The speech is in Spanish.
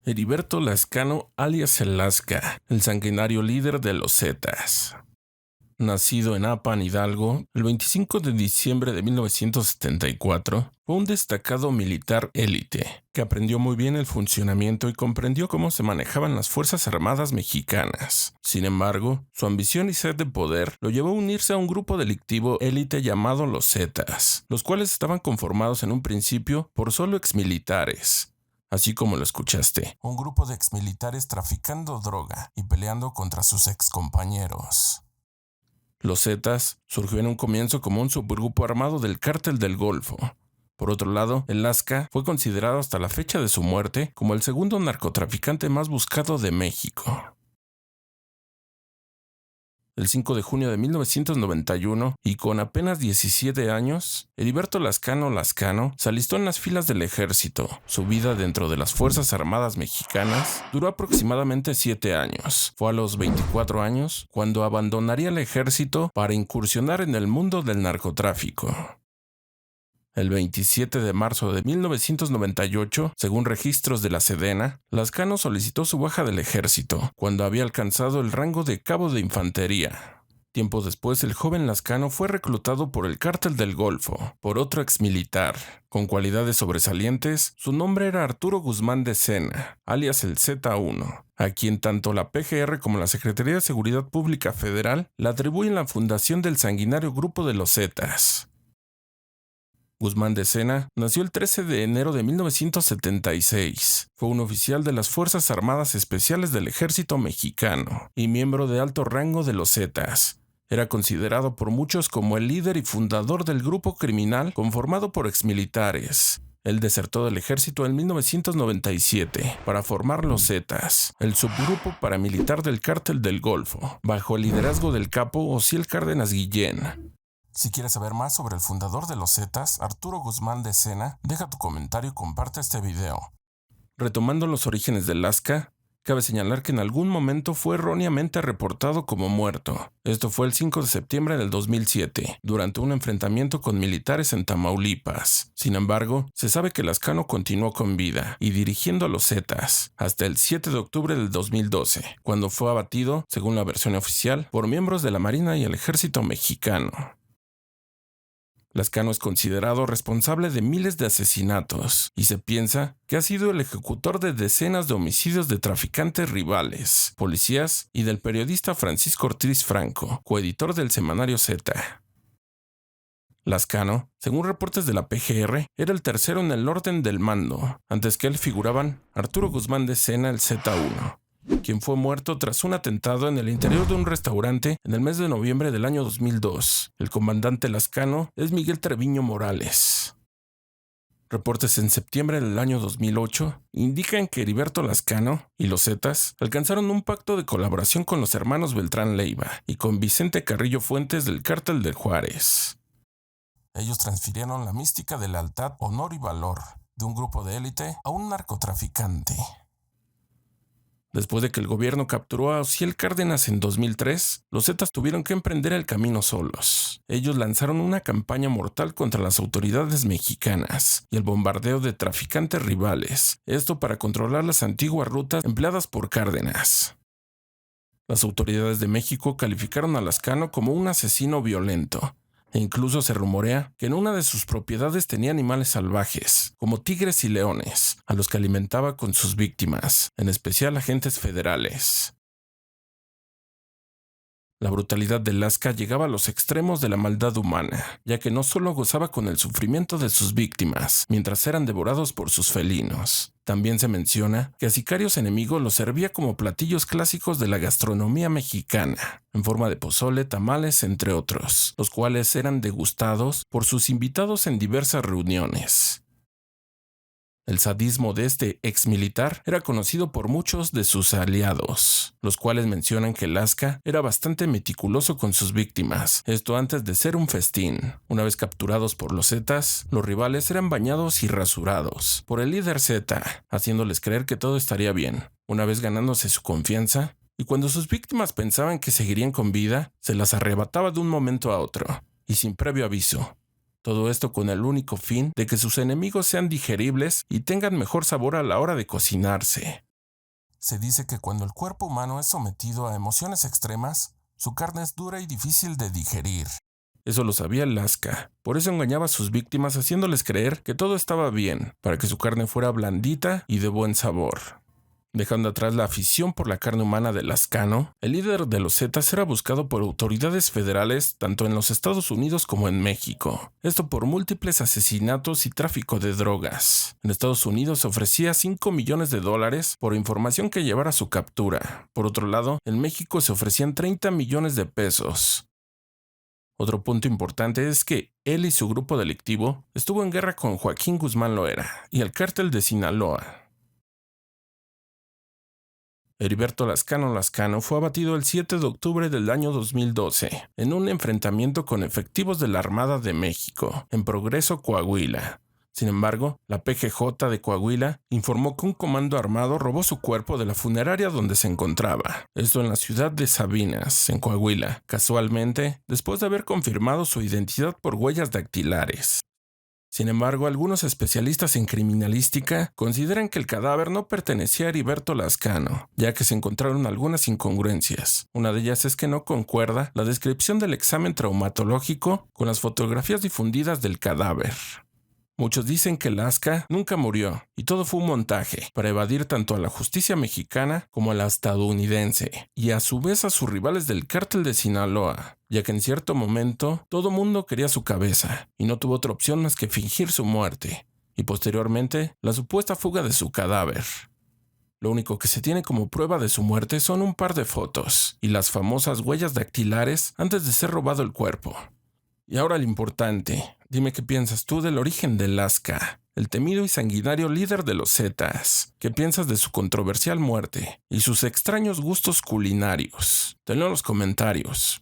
Heriberto Lascano, alias el Lasca, el sanguinario líder de los Zetas. Nacido en Apan, Hidalgo, el 25 de diciembre de 1974, fue un destacado militar élite que aprendió muy bien el funcionamiento y comprendió cómo se manejaban las Fuerzas Armadas mexicanas. Sin embargo, su ambición y sed de poder lo llevó a unirse a un grupo delictivo élite llamado los Zetas, los cuales estaban conformados en un principio por solo exmilitares. Así como lo escuchaste, un grupo de exmilitares traficando droga y peleando contra sus excompañeros. Los Zetas surgió en un comienzo como un subgrupo armado del Cártel del Golfo. Por otro lado, el Lasca fue considerado hasta la fecha de su muerte como el segundo narcotraficante más buscado de México. El 5 de junio de 1991, y con apenas 17 años, Heriberto Lascano se alistó en las filas del ejército. Su vida dentro de las Fuerzas Armadas mexicanas duró aproximadamente 7 años. Fue a los 24 años cuando abandonaría el ejército para incursionar en el mundo del narcotráfico. El 27 de marzo de 1998, según registros de la Sedena, Lascano solicitó su baja del ejército, cuando había alcanzado el rango de cabo de infantería. Tiempo después, el joven Lascano fue reclutado por el Cártel del Golfo, por otro exmilitar. Con cualidades sobresalientes, su nombre era Arturo Guzmán de Sena, alias el Z1, a quien tanto la PGR como la Secretaría de Seguridad Pública Federal le atribuyen la fundación del sanguinario Grupo de los Zetas. Guzmán de Sena nació el 13 de enero de 1976. Fue un oficial de las Fuerzas Armadas Especiales del Ejército Mexicano y miembro de alto rango de los Zetas. Era considerado por muchos como el líder y fundador del grupo criminal conformado por exmilitares. Él desertó del ejército en 1997 para formar los Zetas, el subgrupo paramilitar del Cártel del Golfo, bajo el liderazgo del capo Osiel Cárdenas Guillén. Si quieres saber más sobre el fundador de los Zetas, Arturo Guzmán de Sena, deja tu comentario y comparte este video. Retomando los orígenes del Lasca, cabe señalar que en algún momento fue erróneamente reportado como muerto. Esto fue el 5 de septiembre del 2007, durante un enfrentamiento con militares en Tamaulipas. Sin embargo, se sabe que Lascano continuó con vida y dirigiendo a los Zetas hasta el 7 de octubre del 2012, cuando fue abatido, según la versión oficial, por miembros de la Marina y el Ejército Mexicano. Lascano es considerado responsable de miles de asesinatos y se piensa que ha sido el ejecutor de decenas de homicidios de traficantes rivales, policías y del periodista Francisco Ortiz Franco, coeditor del semanario Z. Lascano, según reportes de la PGR, era el tercero en el orden del mando. Antes que él figuraban Arturo Guzmán de Sena, el Z1, quien fue muerto tras un atentado en el interior de un restaurante en el mes de noviembre del año 2002. El comandante Lascano es Miguel Treviño Morales. Reportes en septiembre del año 2008 indican que Heriberto Lascano y los Zetas alcanzaron un pacto de colaboración con los hermanos Beltrán Leiva y con Vicente Carrillo Fuentes del Cártel de Juárez. Ellos transfirieron la mística de lealtad, honor y valor de un grupo de élite a un narcotraficante. Después de que el gobierno capturó a Osiel Cárdenas en 2003, los Zetas tuvieron que emprender el camino solos. Ellos lanzaron una campaña mortal contra las autoridades mexicanas y el bombardeo de traficantes rivales, esto para controlar las antiguas rutas empleadas por Cárdenas. Las autoridades de México calificaron a Lascano como un asesino violento, e incluso se rumorea que en una de sus propiedades tenía animales salvajes, como tigres y leones, a los que alimentaba con sus víctimas, en especial agentes federales. La brutalidad de Lasca llegaba a los extremos de la maldad humana, ya que no solo gozaba con el sufrimiento de sus víctimas, mientras eran devorados por sus felinos. También se menciona que a sicarios enemigos los servía como platillos clásicos de la gastronomía mexicana, en forma de pozole, tamales, entre otros, los cuales eran degustados por sus invitados en diversas reuniones. El sadismo de este exmilitar era conocido por muchos de sus aliados, los cuales mencionan que Lasca era bastante meticuloso con sus víctimas, esto antes de ser un festín. Una vez capturados por los Zetas, los rivales eran bañados y rasurados por el líder Zeta, haciéndoles creer que todo estaría bien. Una vez ganándose su confianza, y cuando sus víctimas pensaban que seguirían con vida, se las arrebataba de un momento a otro, y sin previo aviso. Todo esto con el único fin de que sus enemigos sean digeribles y tengan mejor sabor a la hora de cocinarse. Se dice que cuando el cuerpo humano es sometido a emociones extremas, su carne es dura y difícil de digerir. Eso lo sabía Lasca, por eso engañaba a sus víctimas haciéndoles creer que todo estaba bien, para que su carne fuera blandita y de buen sabor. Dejando atrás la afición por la carne humana de Lascano, el líder de los Zetas era buscado por autoridades federales tanto en los Estados Unidos como en México. Esto por múltiples asesinatos y tráfico de drogas. En Estados Unidos ofrecía $5 millones por información que llevara a su captura. Por otro lado, en México se ofrecían 30 millones de pesos. Otro punto importante es que él y su grupo delictivo estuvo en guerra con Joaquín Guzmán Loera y el cártel de Sinaloa. Heriberto Lascano fue abatido el 7 de octubre del año 2012 en un enfrentamiento con efectivos de la Armada de México en Progreso, Coahuila. Sin embargo, la PGJ de Coahuila informó que un comando armado robó su cuerpo de la funeraria donde se encontraba, esto en la ciudad de Sabinas, en Coahuila, casualmente después de haber confirmado su identidad por huellas dactilares. Sin embargo, algunos especialistas en criminalística consideran que el cadáver no pertenecía a Heriberto Lascano, ya que se encontraron algunas incongruencias. Una de ellas es que no concuerda la descripción del examen traumatológico con las fotografías difundidas del cadáver. Muchos dicen que Lasca nunca murió y todo fue un montaje para evadir tanto a la justicia mexicana como a la estadounidense y a su vez a sus rivales del cártel de Sinaloa, ya que en cierto momento todo mundo quería su cabeza y no tuvo otra opción más que fingir su muerte y posteriormente la supuesta fuga de su cadáver. Lo único que se tiene como prueba de su muerte son un par de fotos y las famosas huellas dactilares antes de ser robado el cuerpo. Y ahora lo importante, dime qué piensas tú del origen de Lasca, el temido y sanguinario líder de los Zetas. ¿Qué piensas de su controversial muerte y sus extraños gustos culinarios? Tenlo en los comentarios.